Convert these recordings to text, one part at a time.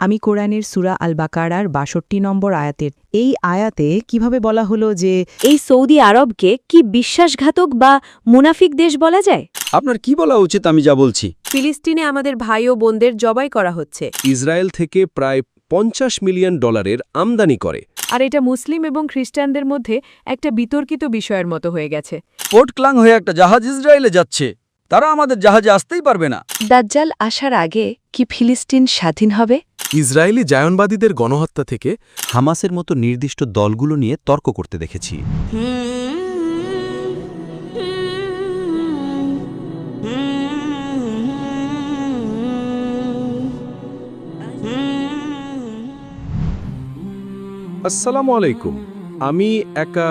আমি কোরআনের সূরা আল বাকারার ৬২ নম্বর আয়াতের এই আয়াতে কিভাবে বলা হলো যে এই সৌদি আরবকে কি বিশ্বাসঘাতক বা মুনাফিক দেশ বলা যায়? আপনার কি বলা উচিত আমি যা বলছি? ফিলিস্তিনে আমাদের ভাই ও বোনদের জবাই করা হচ্ছে, ইসরায়েল থেকে প্রায় $50 মিলিয়ন আমদানি করে। আর এটা মুসলিম এবং খ্রিস্টানদের মধ্যে একটা বিতর্কিত বিষয়ের মতো হয়ে গেছে। পোর্ট ক্লাং হয়ে একটা জাহাজ ইসরায়েলে যাচ্ছে, তারা আমাদের জাহাজে আসতেই পারবে না। দাজ্জাল আসার আগে কি ফিলিস্তিন স্বাধীন হবে? ইসরায়েলি জায়নবাদীদের গণহত্যা থেকে হামাসের মতো নির্দিষ্ট দলগুলো নিয়ে তর্ক করতে দেখেছি। আসসালামু আলাইকুম। আমি একা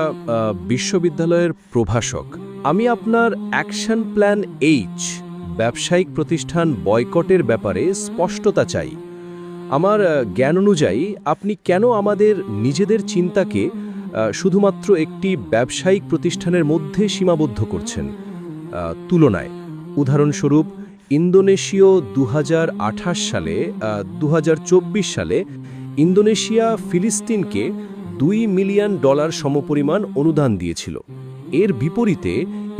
বিশ্ববিদ্যালয়ের প্রভাষক। আমি আপনার অ্যাকশন প্ল্যান এইচ ব্যবসায়িক প্রতিষ্ঠান বয়কটের ব্যাপারে স্পষ্টতা চাই। আমার জ্ঞান অনুযায়ী আপনি কেন আমাদের নিজেদের চিন্তাকে শুধুমাত্র একটি ব্যবসায়িক প্রতিষ্ঠানের মধ্যে সীমাবদ্ধ করছেন তুলনায়? উদাহরণস্বরূপ ইন্দোনেশীয় 2028 সালে 2024 সালে ইন্দোনেশিয়া ফিলিস্তিনকে $2 মিলিয়ন সমপরিমাণ অনুদান দিয়েছিল। এর বিপরীতে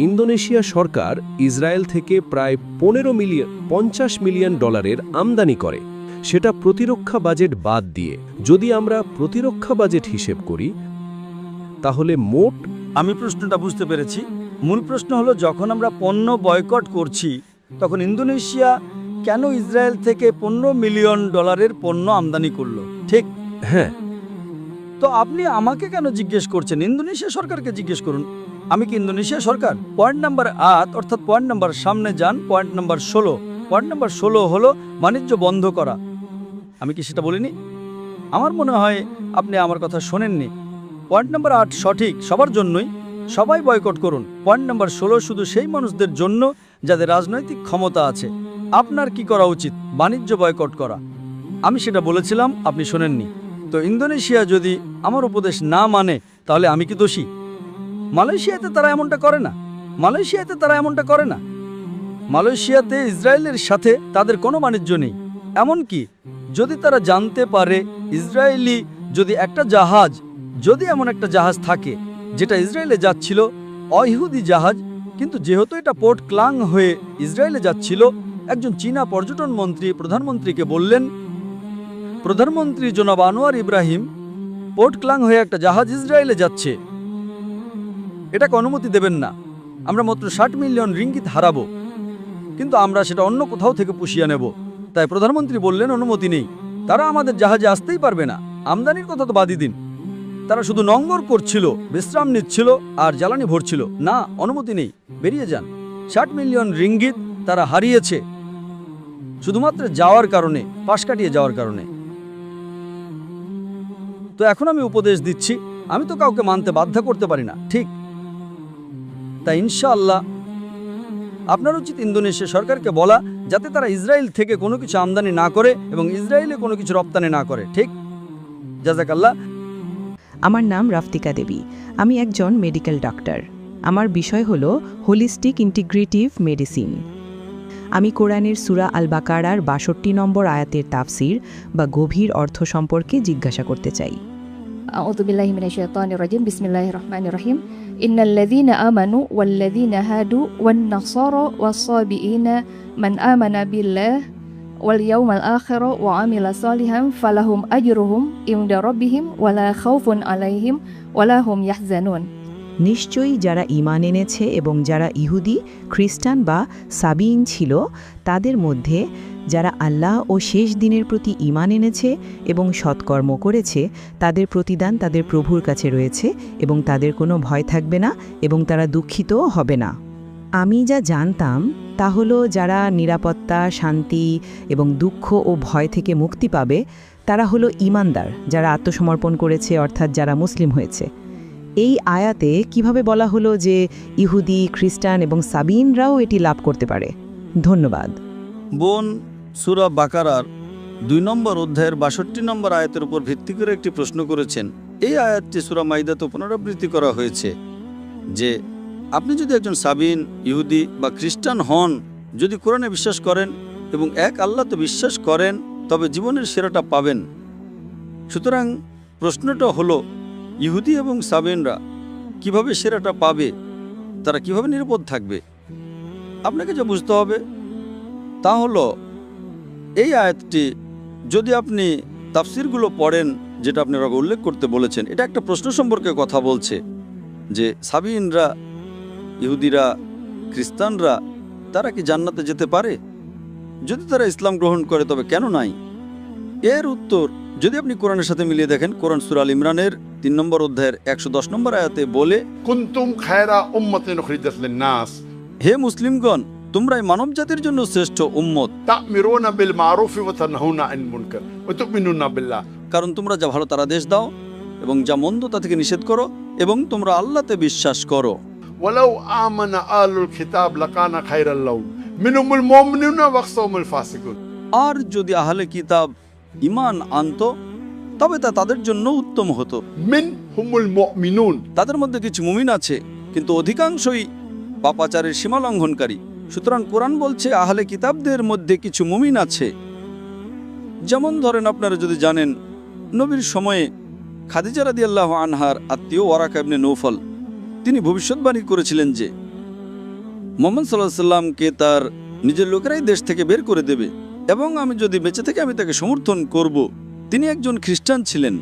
ইন্দোনেশিয়া সরকার ইসরায়েল থেকে প্রায় $50 মিলিয়ন আমদানি করে, সেটা প্রতিরক্ষা বাজেট বাদ দিয়ে। যদি আমরা প্রতিরক্ষা বাজেট হিসেব করি তাহলে মোট... আমি প্রশ্নটা বুঝতে পেরেছি। মূল প্রশ্ন হলো, যখন আমরা পণ্য বয়কট করছি তখন ইন্দোনেশিয়া কেন ইসরায়েল থেকে $15 মিলিয়ন পণ্য আমদানি করলো, ঠিক? হ্যাঁ। তো আপনি আমাকে কেন জিজ্ঞেস করছেন? ইন্দোনেশিয়া সরকারকে জিজ্ঞেস করুন। আমি কি ইন্দোনেশিয়া সরকার? পয়েন্ট নাম্বার 8 অর্থাৎ পয়েন্ট নাম্বার সামনে যান, পয়েন্ট নাম্বার 16। পয়েন্ট নাম্বার 16 হলো বাণিজ্য বন্ধ করা। আমি কি সেটা বলিনি? আমার মনে হয় আপনি আমার কথা শোনেননি। পয়েন্ট নাম্বার 8 সঠিক, সবার জন্যই, সবাই বয়কট করুন। পয়েন্ট নাম্বার 16 শুধু সেই মানুষদের জন্য যাদের রাজনৈতিক ক্ষমতা আছে। আপনার কি করা উচিত? বাণিজ্য বয়কট করা। আমি সেটা বলেছিলাম, আপনি শোনেননি। তো ইন্দোনেশিয়া যদি আমার উপদেশ না মানে তাহলে আমি কি দোষী? মালয়েশিয়াতে তারা এমনটা করে না। মালয়েশিয়াতে ইসরায়েলের সাথে তাদের কোনো বাণিজ্য নেই। এমনকি যদি তারা জানতে পারে ইসরায়েলি যদি এমন একটা জাহাজ থাকে যেটা ইসরায়েলে যাচ্ছিল, অইহুদি জাহাজ, কিন্তু যেহেতু এটা পোর্ট ক্লাং হয়ে ইসরায়েলে যাচ্ছিল, একজন চীনা পর্যটন মন্ত্রী প্রধানমন্ত্রীকে বললেন, প্রধানমন্ত্রী জনাব আনোয়ার ইব্রাহিম, পোর্ট ক্লাং হয়ে একটা জাহাজ ইসরায়েলে যাচ্ছে, এটাকে অনুমতি দেবেন না। আমরা মাত্র 60 মিলিয়ন রিঙ্গিত হারাবো, কিন্তু আমরা সেটা অন্য কোথাও থেকে পুষিয়ে নেব। তাই প্রধানমন্ত্রী বললেন, অনুমতি নেই, তারা আমাদের জাহাজে আসতেই পারবে না। আমদানির কথা তো বাদই দিন, তারা শুধু নোঙর করছিল, বিশ্রাম নিচ্ছিল আর জ্বালানি ভরছিল। না, অনুমতি নেই, বেরিয়ে যান। 60 মিলিয়ন রিঙ্গিত তারা হারিয়েছে শুধুমাত্র যাওয়ার কারণে, পাশ কাটিয়ে যাওয়ার কারণে। তো এখন আমি উপদেশ দিচ্ছি, আমি তো কাউকে মানতে বাধ্য করতে পারি না, ঠিক? তাই ইনশাআল্লাহ আপনার উচিত ইন্দোনেশিয়া সরকারকে বলা যাতে তারা ইসরায়েল থেকে কোনো কিছু আমদানি না করে এবং ইসরায়েলে কোনো কিছু রপ্তানি না করে, ঠিক? জাযাকাল্লাহ। আমার নাম রাফতিকা দেবী। আমি একজন মেডিকেল ডাক্তার। আমার বিষয় হলো হোলিস্টিক ইন্টিগ্রেটিভ মেডিসিন। আমি কোরআনের সূরা আল বাকারার ৬২ নম্বর আয়াতের তাফসির বা গভীর অর্থ সম্পর্কে জিজ্ঞাসা করতে চাই। আউযু বিল্লাহি মিনাশ শাইতানির রাজিম। বিসমিল্লাহির রহমানির রহিম। ইন্নাল্লাযীনা আমানু ওয়াল্লাযীনা হাদু ওয়ান নাসারা ওয়াস-সাবিঈনা মান আমানা বিল্লাহি ওয়াল ইয়াউমিল আখির ওয়া আমিলা সালিহান ফালাহুম আজরুহুম ইনদা রাব্বিহিম ওয়ালা খাউফুন আলাইহিম ওয়ালা হুম ইয়াহজানুন। নিশ্চয়ই যারা ঈমান এনেছে এবং যারা ইহুদি, খ্রিস্টান বা সাবিঈন ছিল, তাদের মধ্যে যারা আল্লাহ ও শেষ দিনের প্রতি ঈমান এনেছে এবং সৎকর্ম করেছে, তাদের প্রতিদান তাদের প্রভুর কাছে রয়েছে এবং তাদের কোনো ভয় থাকবে না এবং তারা দুঃখিতও হবে না। আমি যা জানতাম তা হলো যারা নিরাপত্তা, শান্তি এবং দুঃখ ও ভয় থেকে মুক্তি পাবে তারা হলো ঈমানদার, যারা আত্মসমর্পণ করেছে, অর্থাৎ যারা মুসলিম হয়েছে। এই আয়াতে কিভাবে বলা হলো যে ইহুদি, খ্রিস্টান এবং সাবিনরাও এটি লাভ করতে পারে? ধন্যবাদ। বোন, সূরা বাকারার 2 নম্বর অধ্যায়ের 62 নম্বর আয়াতের উপর ভিত্তি করে একটি প্রশ্ন করেছেন। এই আয়াতটি সূরা মাইদাতে পুনরাবৃত্তি করা হয়েছে যে আপনি যদি একজন সাবিন, ইহুদি বা খ্রিস্টান হন, যদি কোরআনে বিশ্বাস করেন এবং এক আল্লাহতে বিশ্বাস করেন তবে জীবনের সেরাটা পাবেন। সুতরাং প্রশ্নটা হলো, ইহুদি এবং সাবেনরা কিভাবে সেরাটা পাবে, তারা কিভাবে নিরাপদ থাকবে? আপনাকে যা বুঝতে হবে তা হলো, এই আয়াতটি যদি আপনি তাফসিরগুলো পড়েন, যেটা আপনারা উল্লেখ করতে বলেছেন, এটা একটা প্রশ্ন সম্পর্কে কথা বলছে যে সাবিনরা, ইহুদিরা, খ্রিস্টানরা তারা কি জান্নাতে যেতে পারে? যদি তারা ইসলাম গ্রহণ করে তবে কেন নাই? এর উত্তর যদি আপনি কোরআনের সাথে মিলিয়ে দেখেন, কোরআন সূরা আল ইমরানের 3 নম্বর অধ্যায়ের 110 নম্বর আয়াতে বলে, কুনতুম খায়রা উম্মাতিন উখরিজাত লিন-নাস, হে মুসলিমগণ, তোমরাই মানব জাতির জন্য শ্রেষ্ঠ উম্মত, তা'মিরুনা বিল মারুফি ওয়া তানহাউনা আনিল মুনকার ওয়া তু'মিনুনা বিল্লাহ। কারণ তোমরা যা ভালো তার আদেশ দাও এবং যা মন্দ তা থেকে নিষেধ করো এবং তোমরা আল্লাহতে বিশ্বাস করো। ওয়ালাউ আমানা আহলুল কিতাব লাকানা খায়রাল লাহুম মিনহুমুল মুমিনুনা ওয়া আকসারুহুমুল ফাসিকুন। আর যদি আহলে কিতাব ঈমান আনতো তবে তা তাদের জন্য উত্তম হতো। মিনহুমুল মুমিনুন, তাদের মধ্যে কিছু মুমিন আছে, কিন্তু অধিকাংশই পাপাচারের সীমা লঙ্ঘনকারী। সুতরাং কোরআন বলছে আহলে কিতাবদের মধ্যে কিছু মুমিন আছে। যেমন ধরেন, আপনারা যদি জানেন, নবীর সময়ে খাদিজা রাদিয়াল্লাহু আনহার আত্মীয় ওয়ারাকা ইবনে নৌফল, তিনি ভবিষ্যৎবাণী করেছিলেন যে মুহাম্মদ সাল্লাল্লাহু আলাইহি সাল্লামকে তার নিজের লোকেরাই দেশ থেকে বের করে দেবে এবং আমি যদি বেঁচে থেকে আমি তাকে সমর্থন করব। তিনি একজন খ্রিস্টান ছিলেন,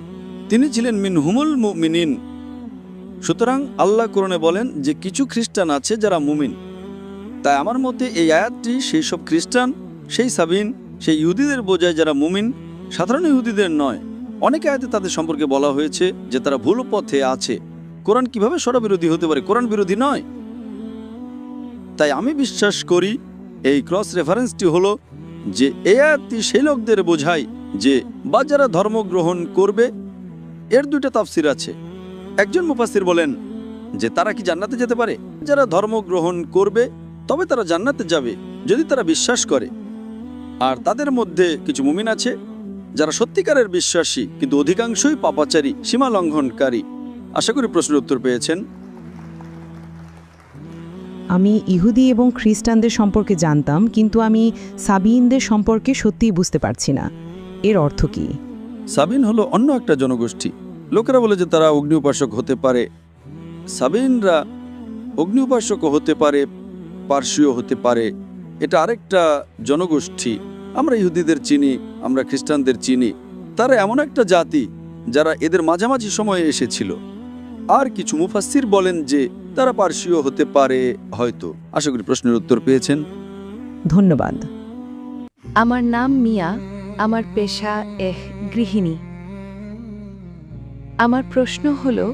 তিনি ছিলেন মিনহুমুল মুমিনিন। সুতরাং আল্লাহ কোরআনে বলেন যে কিছু খ্রিস্টান আছে যারা মুমিন। তাই আমার মতে এই আয়াতটি সেই সব খ্রিস্টান, সেই সাবিন, সেই ইহুদিদের বোঝায় যারা মুমিন, সাধারণ ইহুদিদের নয়। অনেক আয়াতে তাদের সম্পর্কে বলা হয়েছে যে তারা ভুল পথে আছে। কোরআন কিভাবে সরবিরোধী হতে পারে? কোরআন বিরোধী নয়। তাই আমি বিশ্বাস করি এই ক্রস রেফারেন্সটি হলো যে এই আয়াতটি সেই লোকদের বোঝায় যে বা যারা ধর্ম গ্রহণ করবে। এর দুইটা তাফসির আছে। একজন মুফাসসির বলেন যে তারা কি জান্নাতে যেতে পারে? যারা ধর্ম গ্রহণ করবে তবে তারা জান্নাতে যাবে যদি তারা বিশ্বাস করে। আর তাদের মধ্যে কিছু মুমিন আছে যারা সত্যিকারের বিশ্বাসী, কিন্তু অধিকাংশই পাপাচারী, সীমা লঙ্ঘনকারী। আশা করি প্রশ্নের উত্তর পেয়েছেন। আমি ইহুদি এবং খ্রিস্টানদের সম্পর্কে জানতাম, কিন্তু আমি সাবিইনদের সম্পর্কে সত্যিই বুঝতে পারছি না। এর অর্থ কি? সাবিন হলো অন্য একটা জনগোষ্ঠী। লোকেরা বলে যে তারা অগ্নি উপাসক হতে পারে। সাবিনরা অগ্নি উপাসক হতে পারে, পার্সীয় হতে পারে। এটা আরেকটা জনগোষ্ঠী। আমরা ইহুদিদের চিনি, আমরা খ্রিস্টানদের চিনি। তারা এমন একটা জাতি যারা এদের মাঝামাঝি সময়ে এসেছিল। আর কিছু মুফাসসির বলেন যে তারা পার্সীয় হতে পারে হয়তো। আশা করি প্রশ্নের উত্তর পেয়েছেন। ধন্যবাদ। আমার নাম মিয়া, আমার পেশা গৃহিণী। আমার প্রশ্ন হলো,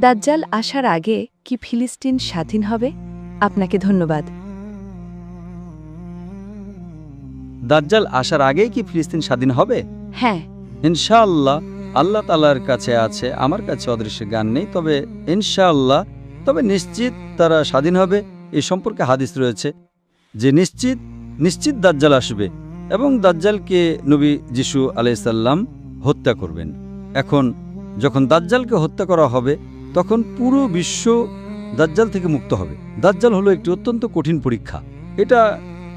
দাজ্জাল আসার আগে কি ফিলিস্তিন স্বাধীন হবে? আপনাকে ধন্যবাদ। দাজ্জাল আসার আগেই কি ফিলিস্তিন স্বাধীন হবে? হ্যাঁ। ইনশাআল্লাহ আল্লাহ তাআলার কাছে আছে, আমার কাছে অদৃশ্য জ্ঞান নেই। তবে ইনশাআল্লাহ, তবে নিশ্চিত তারা স্বাধীন হবে। এই সম্পর্কে হাদিস রয়েছে যে নিশ্চিত দাজ্জাল আসবে এবং দাজ্জালকে নবী যিশু আলাইহিস সালাম হত্যা করবেন। এখন যখন দাজ্জালকে হত্যা করা হবে তখন পুরো বিশ্ব দাজ্জাল থেকে মুক্ত হবে। দাজ্জাল হলো একটি অত্যন্ত কঠিন পরীক্ষা। এটা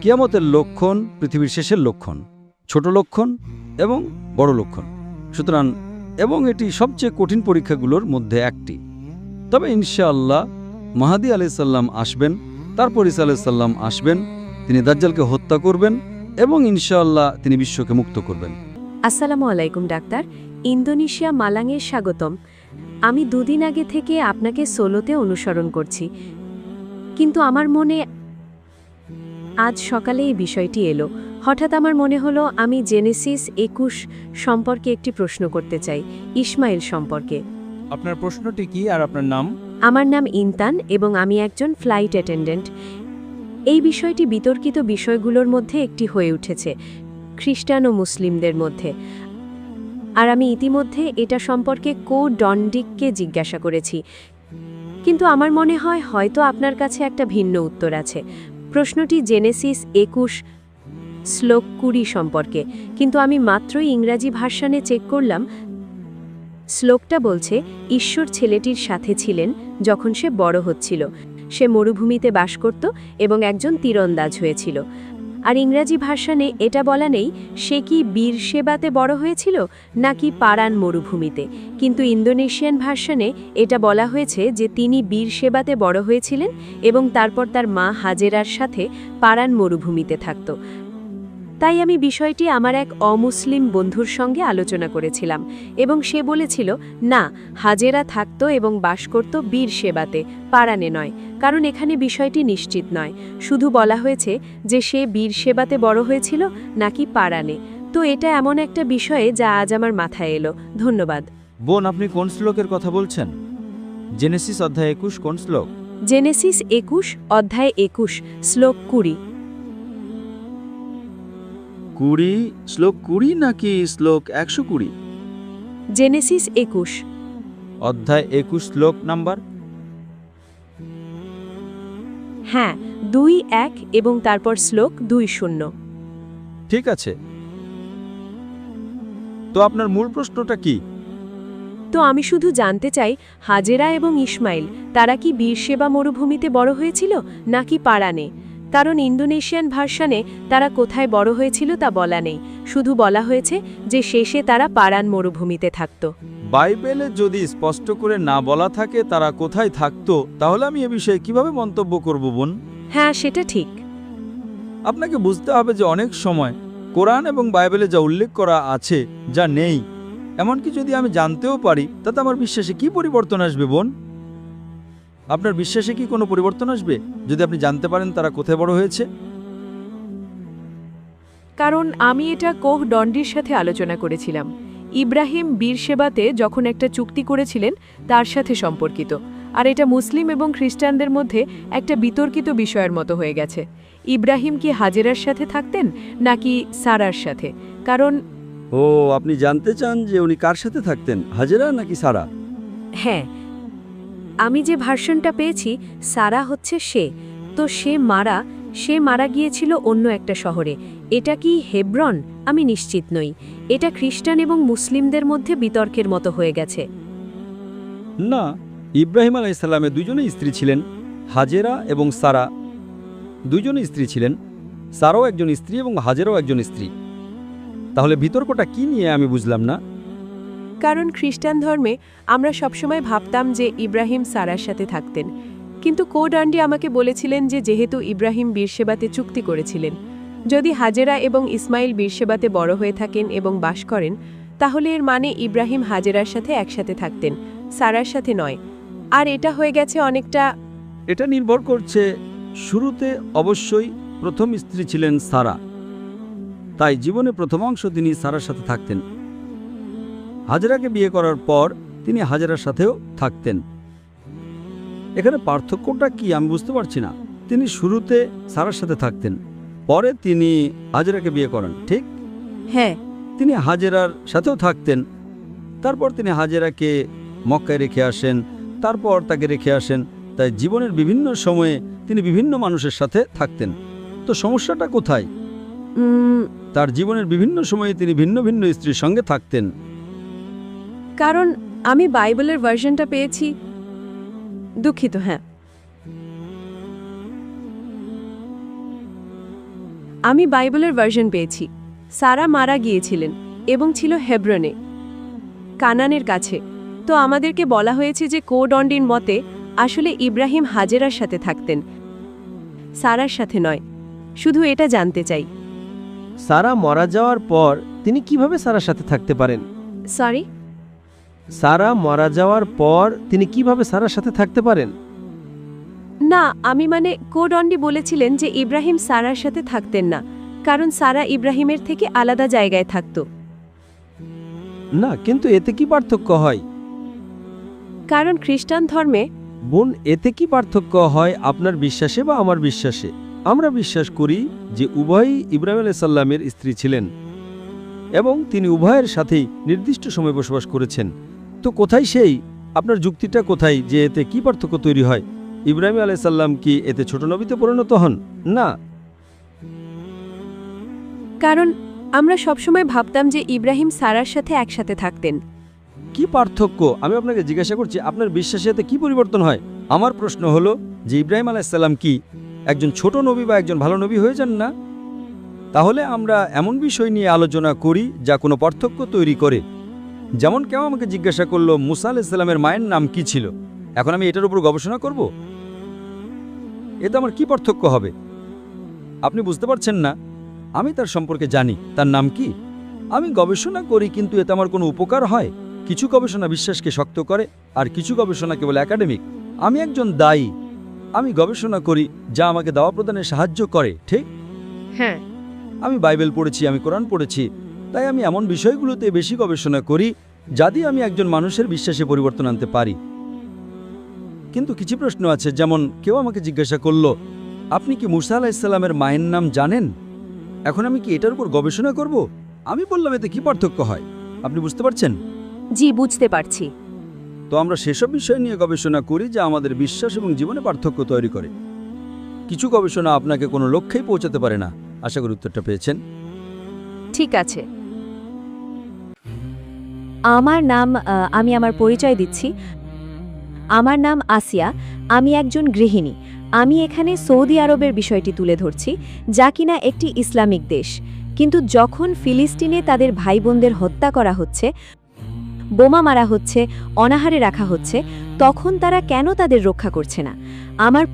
কিয়ামতের লক্ষণ, পৃথিবীর শেষের লক্ষণ, ছোট লক্ষণ এবং বড় লক্ষণ। সুতরাং এবং এটি সবচেয়ে কঠিন পরীক্ষাগুলোর মধ্যে একটি। তবে ইনশাআল্লাহ মাহদী আলাইহিস সালাম আসবেন, তারপর ঈসা আলাইহিস সালাম আসবেন, তিনি দাজ্জালকে হত্যা করবেন এবং ইনশাআল্লাহ তিনি বিশ্বকে মুক্ত করবেন। আসসালামু আলাইকুম ডাক্তার। ইন্দোনেশিয়া মালাঙে স্বাগতম। আমি 2 দিন আগে থেকে আপনাকে সোলোতে অনুসরণ করছি, কিন্তু আমার মনে আজ সকালে এই বিষয়টি এলো। হঠাৎ আমার মনে হলো আমি জেনেসিস 21 সম্পর্কে একটি প্রশ্ন করতে চাই, ইসমাইল সম্পর্কে। আপনার প্রশ্নটি কি আর আপনার নাম? আমার নাম ইনতান এবং আমি একজন ফ্লাইট অ্যাটেন্ডেন্ট। এই বিষয়টি বিতর্কিত বিষয়গুলোর মধ্যে একটি হয়ে উঠেছে খ্রিস্টান ও মুসলিমদের মধ্যে। আর আমি ইতিমধ্যে এটা সম্পর্কে ডন্ডিককে জিজ্ঞাসা করেছি, কিন্তু আমার মনে হয় হয়তো আপনার কাছে একটা ভিন্ন উত্তর আছে। প্রশ্নটি জেনেসিস 21 শ্লোক 20 সম্পর্কে, কিন্তু আমি মাত্রই ইংরাজি ভার্সনে চেক করলাম। শ্লোকটা বলছে, ঈশ্বর ছেলেটির সাথে ছিলেন যখন সে বড় হচ্ছিল। সে মরুভূমিতে বাস করত এবং একজন তীরন্দাজ হয়েছিল। আর ইংরাজি ভার্সনে এটা বলা নেই সে কি বীরশেবাতে বড় হয়েছিল নাকি পারান মরুভূমিতে, কিন্তু ইন্দোনেশিয়ান ভার্সনে এটা বলা হয়েছে যে তিনি বীরশেবাতে বড় হয়েছিলেন এবং তারপর তার মা হাজেরার সাথে পারান মরুভূমিতে থাকত। তাই আমি বিষয়টি আমার এক অমুসলিম বন্ধুর সঙ্গে আলোচনা করেছিলাম এবং সে বলেছিল না, হাজেরা থাকত এবং বাস করত বীরশেবাতে, পারানে নয়, কারণ এখানে বিষয়টি নিশ্চিত নয়, শুধু বলা হয়েছে যে সে বীরশেবাতে বড় হয়েছিল নাকি পারানে। তো এটা এমন একটা বিষয়ে যা আজ আমার মাথায় এলো। ধন্যবাদ। বোন, আপনি কোন শ্লোকের কথা বলছেন? জেনেসিস অধ্যায় 21 কোন শ্লোক? জেনেসিস 21 অধ্যায় 21 শ্লোক 20। 20 শ্লোক 20 নাকি শ্লোক 120? জেনেসিস 21 অধ্যায় 21 শ্লোক নাম্বার? হ্যাঁ, 2-1 এবং তারপর শ্লোক 2-0। ঠিক আছে, তো আপনার মূল প্রশ্নটা কি? তো আমি শুধু জানতে চাই, হাজেরা এবং ইসমাইল তারা কি বীরশেবা মরুভূমিতে বড় হয়েছিল নাকি পারানে? কারণ ইন্দোনেশিয়ান ভার্সনে তারা কোথায় বড় হয়েছিল তা বলা নেই, শুধু বলা হয়েছে যে শেষে তারা পারান মরুভূমিতে থাকত। বাইবেলে যদি স্পষ্ট করে না বলা থাকে তারা কোথায় থাকতো, তাহলে আমি এ বিষয়ে কিভাবে মন্তব্য করব বোন? হ্যাঁ, সেটা ঠিক। আপনাকে বুঝতে হবে যে অনেক সময় কোরআন এবং বাইবেলে যা উল্লেখ করা আছে যা নেই, এমনকি যদি আমি জানতেও পারি, তাতে আমার বিশ্বাসে কি পরিবর্তন আসবে বোন? আপনার বিশ্বাসে কি কোনো পরিবর্তন আসবে যদি আপনি জানতে পারেন তারা কোথায় বড় হয়েছে? কারণ আমি এটা কোহ ডন্ডির সাথে আলোচনা করেছিলাম। ইব্রাহিম বীরশেবাতে যখন একটা চুক্তি করেছিলেন তার সাথে সম্পর্কিত, আর এটা মুসলিম এবং খ্রিস্টানদের মধ্যে একটা বিতর্কিত বিষয়ের মতো হয়ে গেছে। ইব্রাহিম কি হাজেরার সাথে থাকতেন নাকি সারার সাথে? কারণ ও, আপনি জানতে চান যে উনি কার সাথে থাকতেন, হাজেরা নাকি সারা? হ্যাঁ, আমি যে ভার্সনটা পেয়েছি সারা হচ্ছে সে, তো সে মারা গিয়েছিল অন্য একটা শহরে। এটা কি হেব্রন? আমি নিশ্চিত নই। এটা খ্রিস্টান এবং মুসলিমদের মধ্যে বিতর্কের মতো হয়ে গেছে। না, ইব্রাহিম আলাইহিসসালামের দুজনেই স্ত্রী ছিলেন, হাজেরা এবং সারা দুজনেই স্ত্রী ছিলেন। সারাও একজন স্ত্রী এবং হাজেরাও একজন স্ত্রী। তাহলে বিতর্কটা কি নিয়ে আমি বুঝলাম না। কারণ খ্রিস্টান ধর্মে আমরা সবসময় ভাবতাম যে ইব্রাহিম সারার সাথে থাকতেন, কিন্তু কোডান্ডি আমাকে বলেছিলেন যে যেহেতু ইব্রাহিম বীরশেবাতে চুক্তি করেছিলেন, যদি হাজেরা এবং ইসমাইল বীরশেবাতে বড় হয়ে থাকেন এবং বাস করেন, তাহলে এর মানে ইব্রাহিম হাজেরার সাথে একসাথে থাকতেন, সারার সাথে নয়। আর এটা হয়ে গেছে অনেকটা। এটা নির্ভর করছে, শুরুতে অবশ্যই প্রথম স্ত্রী ছিলেন সারা, তাই জীবনে প্রথম অংশ তিনি সারার সাথে থাকতেন। হাজেরাকে বিয়ে করার পর তিনি হাজেরার সাথেও থাকতেন। এখানে পার্থক্যটা কি আমি বুঝতে পারছি না। তিনি শুরুতে সারার সাথে থাকতেন, পরে তিনি হাজেরাকে বিয়ে করেন, ঠিক? হ্যাঁ, তিনি হাজেরার সাথেও থাকতেন, তারপর তিনি হাজেরাকে মক্কায় রেখে আসেন, তারপর তাকে রেখে আসেন। তাই জীবনের বিভিন্ন সময়ে তিনি বিভিন্ন মানুষের সাথে থাকতেন। তো সমস্যাটা কোথায়? তার জীবনের বিভিন্ন সময়ে তিনি ভিন্ন ভিন্ন স্ত্রীর সঙ্গে থাকতেন। কারণ আমি বাইবেলের ভার্সনটা পেয়েছি। দুঃখিত। হ্যাঁ, আমি বাইবেলের ভার্সন পেয়েছি। সারা মারা গিয়েছিলেন এবং ছিল হেব্রনে, কানানের কাছে। তো আমাদেরকে বলা হয়েছে যে কোডন্ডির মতে আসলে ইব্রাহিম হাজেরার সাথে থাকতেন, সারার সাথে নয়। শুধু এটা জানতে চাই। সারা মারা যাওয়ার পর তিনি কিভাবে সারার সাথে থাকতে পারেন? সরি, সারা মারা যাওয়ার পর তিনি কিভাবে সারার সাথে থাকতে পারেন? না, আমি মানে কোডন্ডি বলেছিলেন যে ইব্রাহিম সারার সাথে থাকতেন না, কারণ সারা ইব্রাহিমের থেকে আলাদা জায়গায় থাকত। না, কিন্তু এতে কি পার্থক্য হয়? কারণ খ্রিস্টান ধর্মে বোন, এতে কি পার্থক্য হয় আপনার বিশ্বাসে বা আমার বিশ্বাসে? আমরা বিশ্বাস করি যে উভয়ই ইব্রাহিম আলাইহিস সালামের স্ত্রী ছিলেন এবং তিনি উভয়ের সাথেই নির্দিষ্ট সময় বসবাস করেছেন। তো কোথায় সেই আপনার যুক্তিটা কোথায় যে এতে কি পার্থক্য তৈরি হয়? ইব্রাহিম আলাইহিস সালাম কি এতে ছোট নবীতে পরিণত হন? না, কারণ আমরা সবসময় ভাবতাম যে ইব্রাহিম সারার সাথে একসাথে থাকতেন। কি পার্থক্য আমি আপনাকে জিজ্ঞাসা করছি, আপনার বিশ্বাসে এতে কি পরিবর্তন হয়? আমার প্রশ্ন হলো যে ইব্রাহিম আলাইহিস সালাম কি একজন ছোট নবী বা একজন ভালো নবী হয়ে যান না? তাহলে আমরা এমন বিষয় নিয়ে আলোচনা করি যা কোনো পার্থক্য তৈরি করে। যেমন কেউ আমাকে জিজ্ঞাসা করলো মুসা আলাইহিস সালামের মায়ের নাম কি ছিল, এখন আমি এটার উপর গবেষণা করব? এতে আমার কি পার্থক্য হবে? আপনি বুঝতে পারছেন না? আমি তার সম্পর্কে জানি, তার নাম কি। আমি গবেষণা করি, কিন্তু এতে আমার কোনো উপকার হয়? কিছু গবেষণা বিশ্বাসকে শক্ত করে, আর কিছু গবেষণা কেবল একাডেমিক। আমি একজন দায়ী, আমি গবেষণা করি যা আমাকে দাওয়া প্রদানে সাহায্য করে, ঠিক? হ্যাঁ। আমি বাইবেল পড়েছি, আমি কোরআন পড়েছি, তাই আমি এমন বিষয়গুলোতে বেশি গবেষণা করি যা দিয়ে আমি একজন মানুষের বিশ্বাসে পরিবর্তন আনতে পারি। কিন্তু কিছু প্রশ্ন আছে, যেমন কেউ আমাকে জিজ্ঞাসা করলো আপনি কি মুসা আলাইহিস সালামের মায়ের নাম জানেন, এখন আমি কি এটার উপর গবেষণা করব? আমি বললাম এতে কি পার্থক্য হয়? আপনি বুঝতে পারছেন? জি, বুঝতে পারছি। তো আমরা সেসব বিষয় নিয়ে গবেষণা করি যা আমাদের বিশ্বাস এবং জীবনে পার্থক্য তৈরি করে। কিছু গবেষণা আপনাকে কোনো লক্ষ্যেই পৌঁছাতে পারে না। আশা করি উত্তরটা পেয়েছেন। ঠিক আছে। আমার নাম, আমি আমার পরিচয় দিচ্ছি। আমার নাম আসিয়া, আমি একজন গৃহিণী। আমি এখানে সৌদি আরবের বিষয়টি তুলে ধরছি, যা কিনা একটি ইসলামিক দেশ। কিন্তু যখন ফিলিস্তিনে তাদের ভাই বোনদের হত্যা করা হচ্ছে, বোমা মারা হচ্ছে, অনাহারে রাখা হচ্ছে, তখন তারা কেন তাদের রক্ষা করছে না? আমার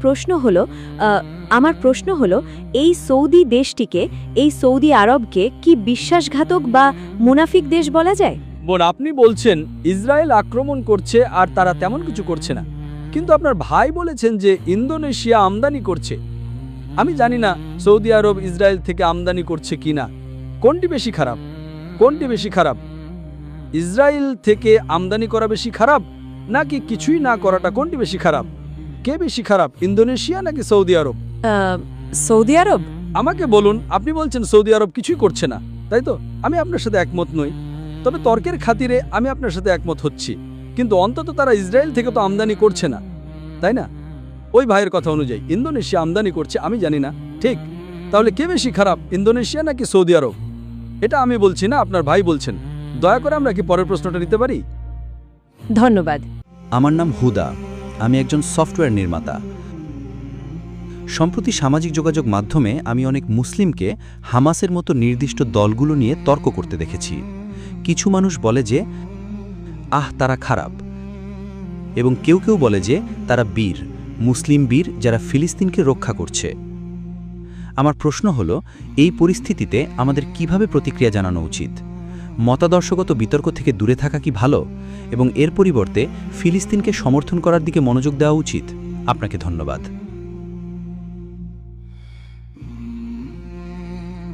প্রশ্ন হলো এই সৌদি দেশটিকে, এই সৌদি আরবকে কি বিশ্বাসঘাতক বা মুনাফিক দেশ বলা যায়? বোন, আপনি বলছেন ইসরায়েল আক্রমণ করছে আর তারা তেমন কিছু করছে না, কিন্তু আপনার ভাই বলেছেন যে ইন্দোনেশিয়া আমদানি করছে। আমি জানি না সৌদি আরব ইসরায়েল থেকে আমদানি করছে কিনা। কোনটি বেশি খারাপ? কোনটি বেশি খারাপ? ইসরায়েল থেকে আমদানি করা বেশি খারাপ, নাকি কিছুই না করাটা? কোনটি বেশি খারাপ? কে বেশি খারাপ, ইন্দোনেশিয়া নাকি সৌদি আরব? সৌদি আরব। আমাকে বলুন, আপনি বলছেন সৌদি আরব কিছুই করছে না, তাই তো? আমি আপনার সাথে একমত নই, তবে তর্কের খাতিরে আমি আপনার সাথে একমত হচ্ছি। কিন্তু অন্তত তারা ইসরায়েল থেকে তো আমদানি করছে না, তাই না? ওই ভাইয়ের কথা অনুযায়ী ইন্দোনেশিয়া আমদানি করছে, আমি জানি না, ঠিক? তাহলে কে বেশি খারাপ, ইন্দোনেশিয়া নাকি সৌদি আরব? এটা আমি বলছি না, আপনার ভাই বলছেন। দয়া করে আমরা কি পরের প্রশ্নটা নিতে পারি? ধন্যবাদ। আমার নাম হুদা, আমি একজন সফটওয়্যার নির্মাতা। সম্প্রতি সামাজিক যোগাযোগ মাধ্যমে আমি অনেক মুসলিমকে হামাসের মতো নির্দিষ্ট দলগুলো নিয়ে তর্ক করতে দেখেছি। কিছু মানুষ বলে যে তারা খারাপ, এবং কেউ কেউ বলে যে তারা বীর, মুসলিম বীর যারা ফিলিস্তিনকে রক্ষা করছে। আমার প্রশ্ন হলো, এই পরিস্থিতিতে আমাদের কিভাবে প্রতিক্রিয়া জানানো উচিত? মতাদর্শগত বিতর্ক থেকে দূরে থাকা কি ভালো, এবং এর পরিবর্তে ফিলিস্তিনকে সমর্থন করার দিকে মনোযোগ দেওয়া উচিত? আপনাকে ধন্যবাদ।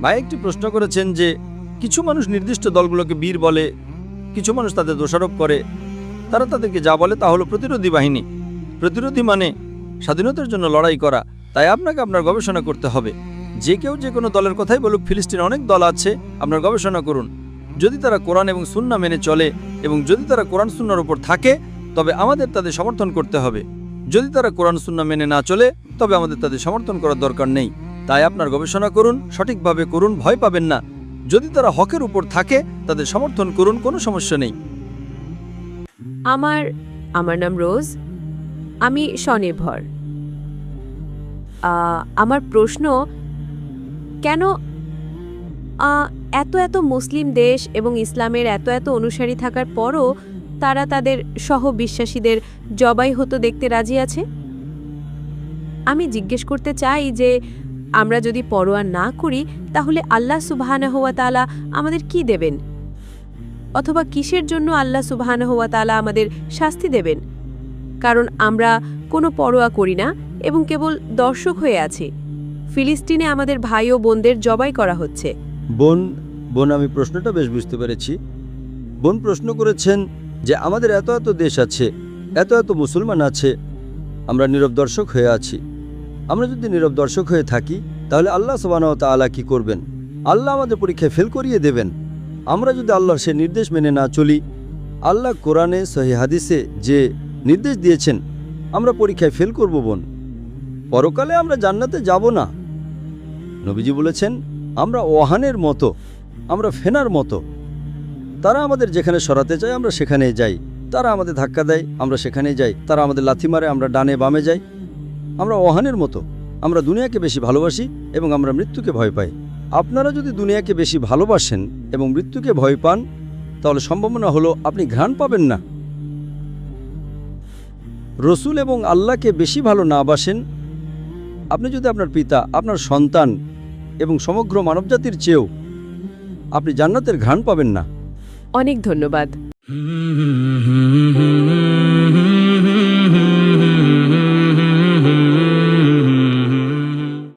ভাই একটি প্রশ্ন করেছেন যে কিছু মানুষ নির্দিষ্ট দলগুলোকে বীর বলে, কিছু মানুষ তাদের দোষারোপ করে। তারা তাদেরকে যা বলে তা হলো প্রতিরোধী বাহিনী। প্রতিরোধী মানে স্বাধীনতার জন্য লড়াই করা। তাই আপনাকে আপনার গবেষণা করতে হবে। যে কেউ যে কোনো দলের কথাই বলুক, ফিলিস্তিনে অনেক দল আছে, আপনার গবেষণা করুন। যদি তারা কোরআন এবং সুন্নাহ মেনে চলে, এবং যদি তারা কোরআন সুন্নাহর উপর থাকে, তবে আমাদের তাদের সমর্থন করতে হবে। যদি তারা কোরআন সুন্নাহ মেনে না চলে, তবে আমাদের তাদের সমর্থন করার দরকার নেই। তাই আপনার গবেষণা করুন, সঠিকভাবে করুন, ভয় পাবেন না। যদি তারা হকের উপর থাকে, তাদের সমর্থন করুন, কোনো সমস্যা নেই। আমার নাম রোজ, আমি স্বনির্ভর। আমার প্রশ্ন, কেন এত মুসলিম দেশ এবং ইসলামের এত অনুসারী থাকার পরও তারা তাদের সহবিশ্বাসীদের জবাই হতে দেখতে রাজি আছে? আমি জিজ্ঞেস করতে চাই যে আমরা যদি পরোয়া না করি, তাহলে আল্লাহ সুবহানাহু ওয়া তাআলা আমাদের কি দেবেন? অথবা কিসের জন্য আল্লাহ সুবহানাহু ওয়া তাআলা আমাদের শাস্তি দেবেন? কারণ আমরা কোনো পরোয়া করি না এবং কেবল দর্শক হয়ে আছি। ফিলিস্তিনে আমাদের ভাই ও বোনদের জবাই করা হচ্ছে। বোন, আমি প্রশ্নটা বেশ বুঝতে পেরেছি। বোন প্রশ্ন করেছেন যে আমাদের এত দেশ আছে, এত মুসলমান আছে, আমরা নীরব দর্শক হয়ে আছি। আমরা যদি নীরব দর্শক হয়ে থাকি, তাহলে আল্লাহ সুবহানাহু ওয়া তাআলা কি করবেন? আল্লাহ আমাদের পরীক্ষায় ফেল করিয়ে দেবেন। আমরা যদি আল্লাহর সে নির্দেশ মেনে না চলি, আল্লাহ কোরআনে সহিহ হাদিসে যে নির্দেশ দিয়েছেন, আমরা পরীক্ষায় ফেল করব। বোন, পরকালে আমরা জান্নাতে যাব না। নবীজি বলেছেন, আমরা ওহানের মতো, আমরা ফেনার মতো। তারা আমাদের যেখানে সরাতে চায় আমরা সেখানে যাই, তারা আমাদের ধাক্কা দেয় আমরা সেখানে যাই, তারা আমাদের লাথি মারে আমরা ডানে বামে যাই। আমরা ওহানের মতো, আমরা দুনিয়াকে বেশি ভালোবাসি এবং আমরা মৃত্যুকে ভয় পাই। আপনারা যদি দুনিয়াকে বেশি ভালোবাসেন এবং মৃত্যুকে ভয় পান তাহলে সম্ভাবনা হলো আপনি ঘ্রাণ পাবেন না। রসুল এবং আল্লাহকে বেশি ভালো না বাসেন, আপনি যদি আপনার পিতা, আপনার সন্তান এবং সমগ্র মানবজাতির চেয়েও আপনি জান্নাতের ঘ্রাণ পাবেন না। অনেক ধন্যবাদ।